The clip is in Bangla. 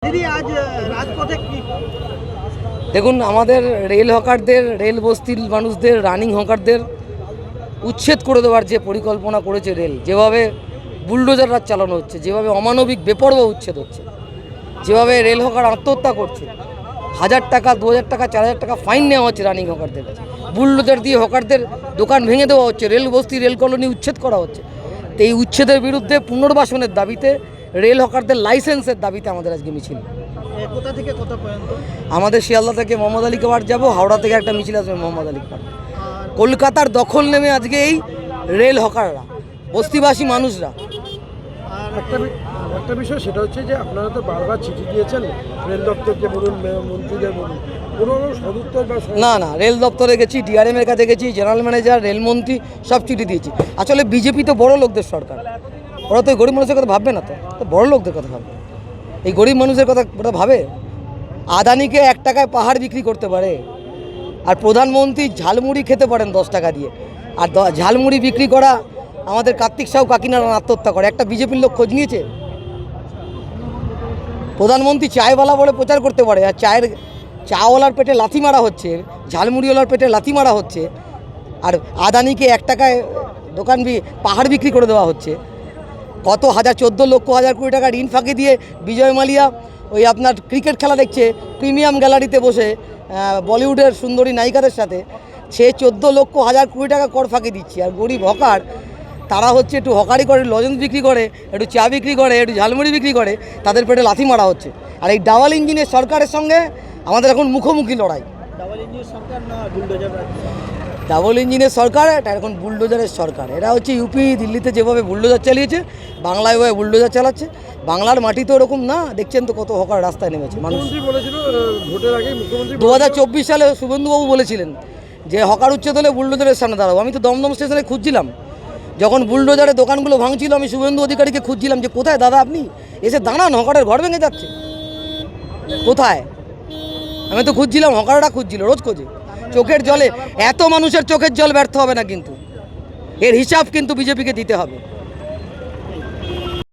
দিদি আজ রাজপথে কি? দেখুন, আমাদের রেল হকারদের, রেল বস্তির মানুষদের, রানিং হকারদের উচ্ছেদ করে দেওয়ার যে পরিকল্পনা করেছে রেল, যেভাবে বুলডোজার রাজ চালানো হচ্ছে, যেভাবে অমানবিক বেপরোয়া উচ্ছেদ হচ্ছে, যেভাবে রেল হকার আত্মহত্যা করছে, 1000 টাকা, 2000 টাকা, 4000 টাকা ফাইন নেওয়া হচ্ছে রানিং হকারদের কাছে, বুলডোজার দিয়ে হকারদের দোকান ভেঙে দেওয়া হচ্ছে, রেল বস্তি, রেল কলোনি উচ্ছেদ করা হচ্ছে। তো এই উচ্ছেদের বিরুদ্ধে পুনর্বাসনের দাবিতে, রেল হকারদের লাইসেন্সের দাবিতে আমাদের আজকে মিছিল। কোথা থেকে কোথা পর্যন্ত? আমাদের শিয়ালদা থেকে মোহাম্মদ আলী পার্ক যাব, হাওড়া থেকে একটা মিছিল আসবে মোহাম্মদ আলী পার্ক। কলকাতার দখল নেমে আজকে এই রেল হকাররা, বস্তিবাসী মানুষরা। আর একটা বিষয়, সেটা হচ্ছে যে আপনারা তো বারবার চিঠি দিয়েছেন রেল দপ্তরকে বলুন, মন্ত্রীদের বলুন, কোনো সদুত্তর বা না, রেল দপ্তরে গেছি, ডিআরএম এর কাছে গেছি, জেনারেল ম্যানেজার, রেলমন্ত্রী সব চিঠি দিয়েছি। আসলে বিজেপি তো বড় লোকদের সরকার, ওরা তো গরিব মানুষের কথা ভাববে না, তো বড় লোকদের কথা ভাববে। এই গরিব মানুষের কথা ওরা ভাবে? আদানিকে 1 টাকায় পাহাড় বিক্রি করতে পারে, আর প্রধানমন্ত্রী ঝালমুড়ি খেতে পারেন 10 টাকা দিয়ে। আর ঝালমুড়ি বিক্রি করা আমাদের কার্তিক সাহু কাকিনারা আত্মহত্যা করে, একটা বিজেপির লোক খোঁজ নিয়েছে? প্রধানমন্ত্রী চায়ওয়ালা বলে প্রচার করতে পারে, আর চাওয়ালার পেটে লাথি মারা হচ্ছে, ঝালমুড়িওয়ালার পেটে লাথি মারা হচ্ছে, আর আদানিকে 1 টাকায় দোকান পাহাড় বিক্রি করে দেওয়া হচ্ছে। কত হাজার, 14 লক্ষ, 1000 কোটি টাকা ঋণ ফাঁকি দিয়ে বিজয় মালিয়া ওই আপনার ক্রিকেট খেলা দেখছে প্রিমিয়াম গ্যালারিতে বসে বলিউডের সুন্দরী নায়িকাদের সাথে। সে 14 লক্ষ, 1000 কোটি টাকা কর ফাঁকি দিচ্ছে। আর গরিব হকার, তারা হচ্ছে একটু হকারি করে, লজেন্স বিক্রি করে, একটু চা বিক্রি করে, একটু ঝালমুড়ি বিক্রি করে, তাদের পেটে লাথি মারা হচ্ছে। আর এই ডাবল ইঞ্জিনের সরকারের সঙ্গে আমাদের এখন মুখোমুখি লড়াই। ডাবল ইঞ্জিন সরকার না বুলডোজার? ডাবল ইঞ্জিনের সরকার, এটা এখন বুলডোজারের সরকার। এরা হচ্ছে ইউপি, দিল্লিতে যেভাবে বুলডোজার চালিয়েছে, বাংলায় ওভাবে বুলডোজার চালাচ্ছে। বাংলার মাটি তো ওরকম না, দেখছেন তো কত হকার রাস্তায় নেমেছে। মানুষ বলেছিল ভোটের আগে, মুখ্যমন্ত্রী 2024 সালে শুভেন্দুবাবু বলেছিলেন যে হকার উচ্ছেদ হলে বুলডোজারের সামনে দাঁড়াবো। আমি তো দমদম স্টেশনে খুঁজছিলাম, যখন বুলডোজারের দোকানগুলো ভাঙছিল, আমি শুভেন্দু অধিকারীকে খুঁজছিলাম যে কোথায় দাদা আপনি, এসে দাঁড়ান, হকারের ঘর ভেঙে যাচ্ছে, কোথায়? আমি তো খুঁজছিলাম, হকাররা খুঁজছিল, রোজ খোঁজে। চোখের জলে, এত মানুষের চোখের জল ব্যর্থ হবে না, কিন্তু এর হিসাব কিন্তু বিজেপিকে দিতে হবে।